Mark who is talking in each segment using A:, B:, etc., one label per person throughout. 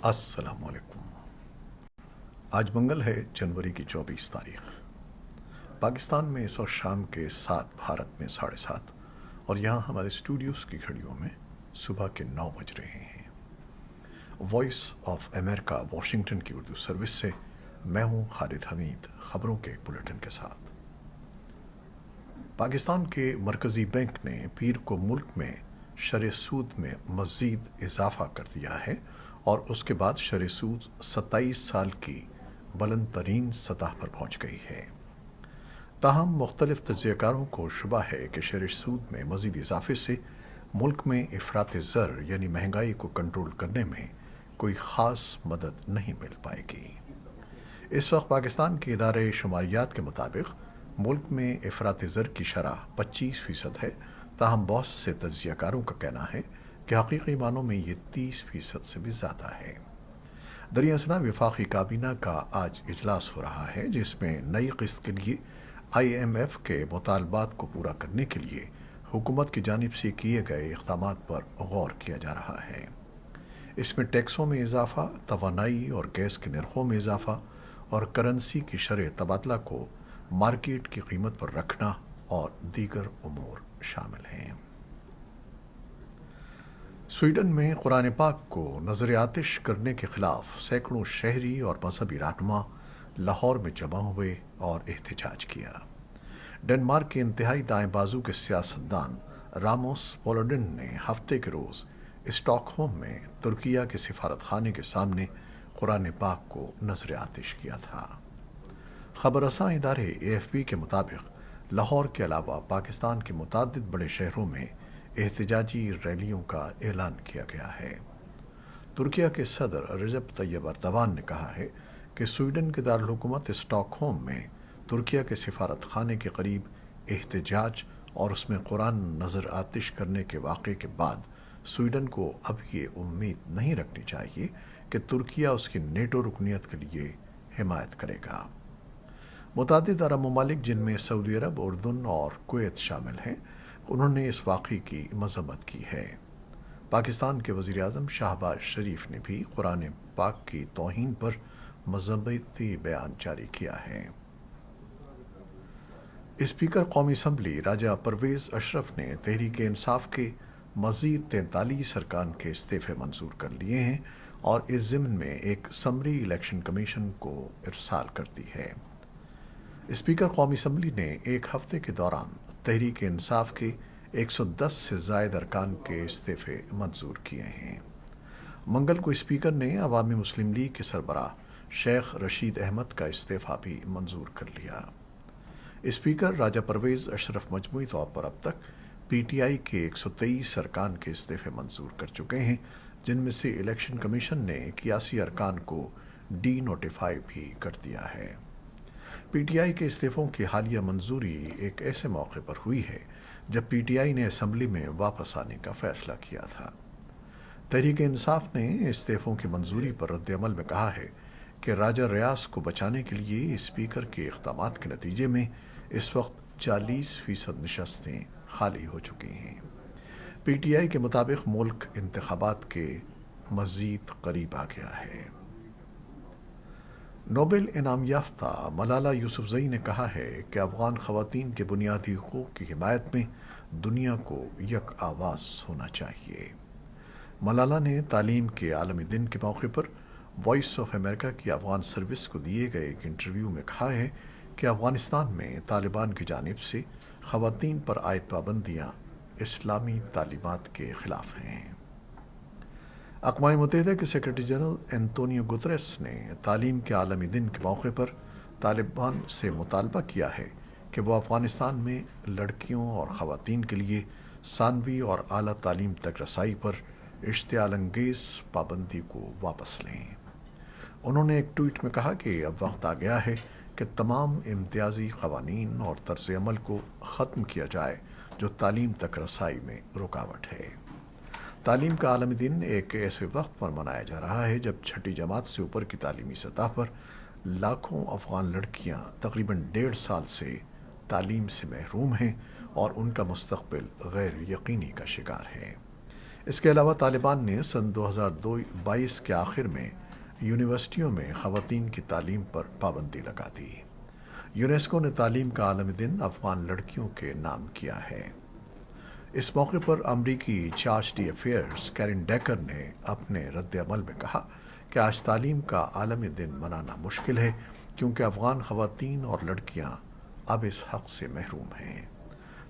A: السلام علیکم۔ آج منگل ہے، جنوری کی 24 تاریخ۔ پاکستان میں اس وقت شام کے 7، بھارت میں 7:30، اور یہاں ہمارے اسٹوڈیوز کی گھڑیوں میں صبح کے 9 بج رہے ہیں۔ وائس آف امریکہ واشنگٹن کی اردو سروس سے میں ہوں خالد حمید، خبروں کے ایک بلیٹن کے ساتھ۔ پاکستان کے مرکزی بینک نے پیر کو ملک میں شرح سود میں مزید اضافہ کر دیا ہے اور اس کے بعد شرح سود 27 سال کی بلند ترین سطح پر پہنچ گئی ہے۔ تاہم مختلف تجزیہ کاروں کو شبہ ہے کہ شرح سود میں مزید اضافے سے ملک میں افراط زر یعنی مہنگائی کو کنٹرول کرنے میں کوئی خاص مدد نہیں مل پائے گی۔ اس وقت پاکستان کے ادارے شماریات کے مطابق ملک میں افراط زر کی شرح 25% ہے، تاہم بہت سے تجزیہ کاروں کا کہنا ہے کہ حقیقی معنوں میں یہ 30% سے بھی زیادہ ہے۔ دریں اثنا وفاقی کابینہ کا آج اجلاس ہو رہا ہے، جس میں نئی قسط کے لیے IMF کے مطالبات کو پورا کرنے کے لیے حکومت کی جانب سے کیے گئے اقدامات پر غور کیا جا رہا ہے۔ اس میں ٹیکسوں میں اضافہ، توانائی اور گیس کے نرخوں میں اضافہ اور کرنسی کی شرح تبادلہ کو مارکیٹ کی قیمت پر رکھنا اور دیگر امور شامل ہیں۔ سویڈن میں قرآن پاک کو نظر آتش کرنے کے خلاف سینکڑوں شہری اور مذہبی رہنما لاہور میں جمع ہوئے اور احتجاج کیا۔ ڈنمارک کے انتہائی دائیں بازو کے سیاستدان راموس پولوڈن نے ہفتے کے روز اسٹاک ہوم میں ترکیہ کے سفارت خانے کے سامنے قرآن پاک کو نظر آتش کیا تھا۔ خبر رساں ادارے AFP کے مطابق لاہور کے علاوہ پاکستان کے متعدد بڑے شہروں میں احتجاجی ریلیوں کا اعلان کیا گیا ہے۔ ترکیہ کے صدر رجب طیب اردوان نے کہا ہے کہ سویڈن کے دارالحکومت اسٹاک ہوم میں ترکیہ کے سفارت خانے کے قریب احتجاج اور اس میں قرآن نظر آتش کرنے کے واقعے کے بعد سویڈن کو اب یہ امید نہیں رکھنی چاہیے کہ ترکیہ اس کی نیٹو رکنیت کے لیے حمایت کرے گا۔ متعدد عرب ممالک جن میں سعودی عرب، اردن اور کویت شامل ہیں، انہوں نے اس واقعے کی مذمت کی ہے۔ پاکستان کے وزیر اعظم شہباز شریف نے بھی قرآن پاک کی توہین پر مذمتی بیان جاری کیا ہے۔ اسپیکر قومی اسمبلی راجہ پرویز اشرف نے تحریک انصاف کے مزید 43 ارکان کے استعفے منظور کر لیے ہیں اور اس ضمن میں ایک سمری الیکشن کمیشن کو ارسال کر دی ہے۔ اسپیکر قومی اسمبلی نے ایک ہفتے کے دوران تحریک انصاف کے 110 سے زائد ارکان کے استعفے منظور کیے ہیں۔ منگل کو اسپیکر نے عوامی مسلم لیگ کے سربراہ شیخ رشید احمد کا استعفیٰ بھی منظور کر لیا۔ اسپیکر راجہ پرویز اشرف مجموعی طور پر اب تک PTI کے 123 ارکان کے استعفے منظور کر چکے ہیں، جن میں سے الیکشن کمیشن نے 81 ارکان کو ڈی نوٹیفائی بھی کر دیا ہے۔ PTI کے استعفوں کی حالیہ منظوری ایک ایسے موقع پر ہوئی ہے جب PTI نے اسمبلی میں واپس آنے کا فیصلہ کیا تھا۔ تحریک انصاف نے استعفوں کی منظوری پر رد عمل میں کہا ہے کہ راجہ ریاض کو بچانے کے لیے اسپیکر کے اقدامات کے نتیجے میں اس وقت 40% نشستیں خالی ہو چکی ہیں۔ PTI کے مطابق ملک انتخابات کے مزید قریب آ گیا ہے۔ نوبل انعام یافتہ ملالہ یوسفزئی نے کہا ہے کہ افغان خواتین کے بنیادی حقوق کی حمایت میں دنیا کو یک آواز ہونا چاہیے۔ ملالہ نے تعلیم کے عالمی دن کے موقع پر وائس آف امریکہ کی افغان سروس کو دیے گئے ایک انٹرویو میں کہا ہے کہ افغانستان میں طالبان کی جانب سے خواتین پر عائد پابندیاں اسلامی تعلیمات کے خلاف ہیں۔ اقوام متحدہ کے سیکرٹری جنرل انتونیو گتریس نے تعلیم کے عالمی دن کے موقع پر طالبان سے مطالبہ کیا ہے کہ وہ افغانستان میں لڑکیوں اور خواتین کے لیے ثانوی اور اعلیٰ تعلیم تک رسائی پر اشتعال انگیز پابندی کو واپس لیں۔ انہوں نے ایک ٹویٹ میں کہا کہ اب وقت آ گیا ہے کہ تمام امتیازی قوانین اور طرز عمل کو ختم کیا جائے جو تعلیم تک رسائی میں رکاوٹ ہے۔ تعلیم کا عالمی دن ایک ایسے وقت پر منایا جا رہا ہے جب چھٹی جماعت سے اوپر کی تعلیمی سطح پر لاکھوں افغان لڑکیاں تقریباً 1.5 سال سے تعلیم سے محروم ہیں اور ان کا مستقبل غیر یقینی کا شکار ہے۔ اس کے علاوہ طالبان نے سن 2022 کے آخر میں یونیورسٹیوں میں خواتین کی تعلیم پر پابندی لگا دی۔ یونیسکو نے تعلیم کا عالمی دن افغان لڑکیوں کے نام کیا ہے۔ اس موقع پر امریکی charge D affairs Keran decker نے اپنے رد عمل میں کہا کہ آج تعلیم کا عالمی دن منانا مشکل ہے کیونکہ افغان خواتین اور لڑکیاں اب اس حق سے محروم ہیں۔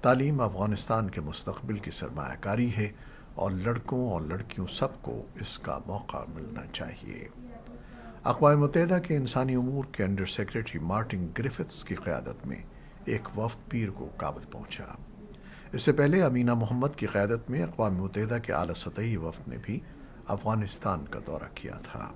A: تعلیم افغانستان کے مستقبل کی سرمایہ کاری ہے اور لڑکوں اور لڑکیوں سب کو اس کا موقع ملنا چاہیے۔ اقوام متحدہ کے انسانی امور کے انڈر سیکریٹری مارٹن گرفٹس کی قیادت میں ایک وفد پیر کو کابل پہنچا۔ اس سے پہلے امینہ محمد کی قیادت میں اقوام متحدہ کے اعلیٰ سطحی وفد نے بھی افغانستان کا دورہ کیا تھا۔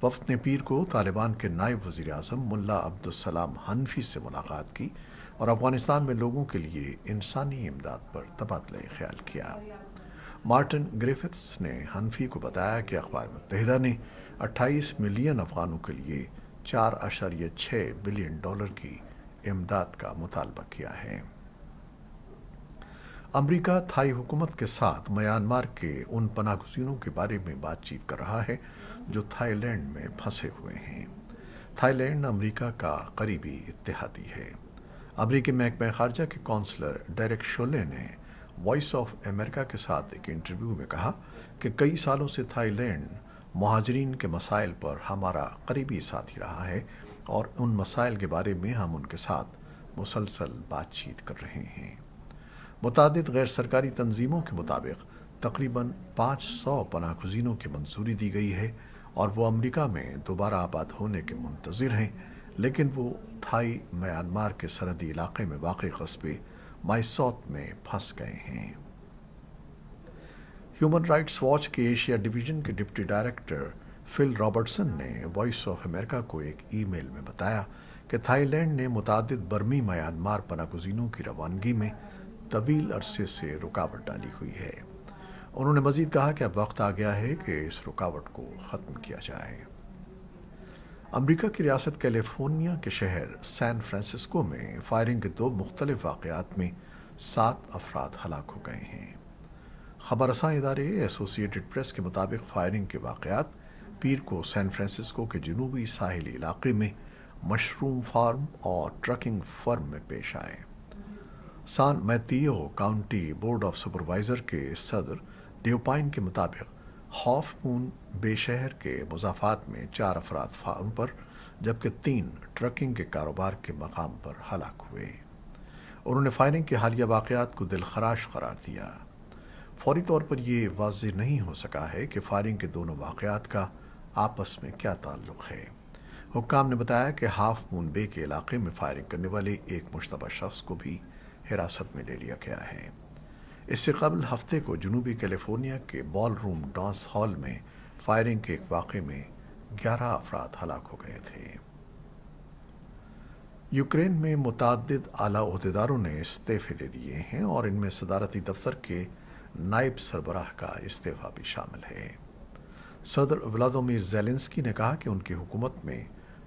A: وفد نے پیر کو طالبان کے نائب وزیر اعظم ملا عبدالسلام حنفی سے ملاقات کی اور افغانستان میں لوگوں کے لیے انسانی امداد پر تبادلہ خیال کیا۔ مارٹن گرفٹس نے حنفی کو بتایا کہ اقوام متحدہ نے 28 ملین افغانوں کے لیے 4.6 بلین ڈالر کی امداد کا مطالبہ کیا ہے۔ امریکہ تھائی حکومت کے ساتھ میانمار کے ان پناہ گزینوں کے بارے میں بات چیت کر رہا ہے جو تھائی لینڈ میں پھنسے ہوئے ہیں۔ تھائی لینڈ امریکہ کا قریبی اتحادی ہے۔ امریکی محکمہ خارجہ کے کونسلر ڈیرک شولے نے وائس آف امریکہ کے ساتھ ایک انٹرویو میں کہا کہ کئی سالوں سے تھائی لینڈ مہاجرین کے مسائل پر ہمارا قریبی ساتھی رہا ہے اور ان مسائل کے بارے میں ہم ان کے ساتھ مسلسل بات چیت کر رہے ہیں۔ متعدد غیر سرکاری تنظیموں کے مطابق تقریباً 500 پناہ گزینوں کی منظوری دی گئی ہے اور وہ امریکہ میں دوبارہ آباد ہونے کے منتظر ہیں، لیکن وہ تھائی میانمار کے سرحدی علاقے میں واقع قصبے مائسوت میں پھنس گئے ہیں۔ ہیومن رائٹس واچ کے ایشیا ڈویژن کے ڈپٹی ڈائریکٹر فل رابرٹسن نے وائس آف امریکہ کو ایک ای میل میں بتایا کہ تھائی لینڈ نے متعدد برمی میانمار پناہ گزینوں کی روانگی میں طویل عرصے سے رکاوٹ ڈالی ہوئی ہے۔ انہوں نے مزید کہا کہ اب وقت آ گیا ہے کہ اس رکاوٹ کو ختم کیا جائے۔ امریکہ کی ریاست کیلیفورنیا کے شہر سان فرانسسکو میں فائرنگ کے 2 مختلف واقعات میں 7 افراد ہلاک ہو گئے ہیں۔ خبر رساں ادارے ایسوسی ایٹڈ پریس کے مطابق فائرنگ کے واقعات پیر کو سان فرانسسکو کے جنوبی ساحلی علاقے میں مشروم فارم اور ٹرکنگ فرم میں پیش آئے۔ سان میتیو کاؤنٹی بورڈ آف سپروائزر کے صدر ڈیوپائن کے مطابق ہاف مون بے شہر کے مضافات میں 4 افراد فارم پر جبکہ 3 ٹرکنگ کے کاروبار کے مقام پر ہلاک ہوئے۔ انہوں نے فائرنگ کے حالیہ واقعات کو دلخراش قرار دیا۔ فوری طور پر یہ واضح نہیں ہو سکا ہے کہ فائرنگ کے دونوں واقعات کا آپس میں کیا تعلق ہے۔ حکام نے بتایا کہ ہاف مون بے کے علاقے میں فائرنگ کرنے والے ایک مشتبہ شخص کو بھی حراست میں لے لیا گیا ہے۔ اس سے قبل ہفتے کو جنوبی کیلیفورنیا کے بال روم ڈانس ہال میں فائرنگ کے ایک واقعے میں 11 افراد ہلاک ہو گئے تھے۔ یوکرین میں متعدد اعلیٰ عہدیداروں نے استعفے دے دیے ہیں اور ان میں صدارتی دفتر کے نائب سربراہ کا استعفیٰ بھی شامل ہے۔ صدر ولادیمیر زیلنسکی نے کہا کہ ان کی حکومت میں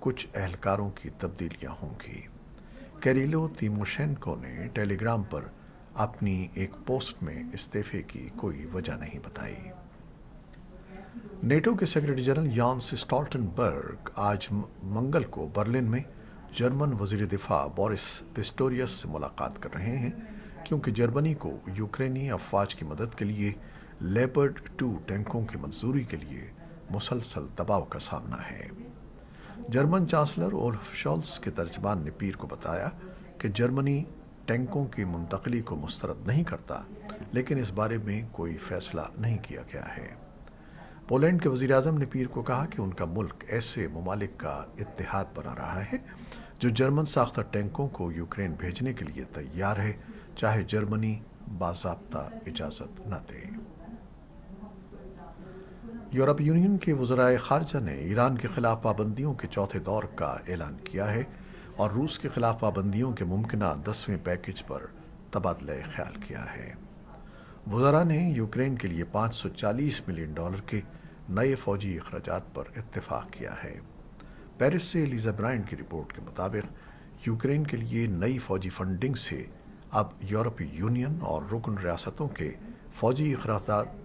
A: کچھ اہلکاروں کی تبدیلیاں ہوں گی۔ کیریلو تیموشینکو نے ٹیلی گرام پر اپنی ایک پوسٹ میں استعفے کی کوئی وجہ نہیں بتائی۔ نیٹو کے سیکرٹری جنرل یانس اسٹالٹنبرگ آج منگل کو برلن میں جرمن وزیر دفاع بورس پسٹوریس سے ملاقات کر رہے ہیں کیونکہ جرمنی کو یوکرینی افواج کی مدد کے لیے لیپرڈ 2 ٹینکوں کی منظوری کے لیے مسلسل دباؤ کا سامنا ہے۔ جرمن چانسلر اولف شالز کے ترجمان نے پیر کو بتایا کہ جرمنی ٹینکوں کی منتقلی کو مسترد نہیں کرتا، لیکن اس بارے میں کوئی فیصلہ نہیں کیا گیا ہے۔ پولینڈ کے وزیر اعظم نے پیر کو کہا کہ ان کا ملک ایسے ممالک کا اتحاد بنا رہا ہے جو جرمن ساختہ ٹینکوں کو یوکرین بھیجنے کے لیے تیار ہے، چاہے جرمنی باضابطہ اجازت نہ دے۔ یورپی یونین کے وزرائے خارجہ نے ایران کے خلاف پابندیوں کے چوتھے دور کا اعلان کیا ہے اور روس کے خلاف پابندیوں کے ممکنہ 10ویں پیکج پر تبادلہ خیال کیا ہے۔ وزراء نے یوکرین کے لیے $540 ملین کے نئے فوجی اخراجات پر اتفاق کیا ہے۔ پیرس سے لیزا برائنڈ کی رپورٹ کے مطابق یوکرین کے لیے نئی فوجی فنڈنگ سے اب یورپی یونین اور رکن ریاستوں کے فوجی اخراجات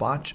A: 5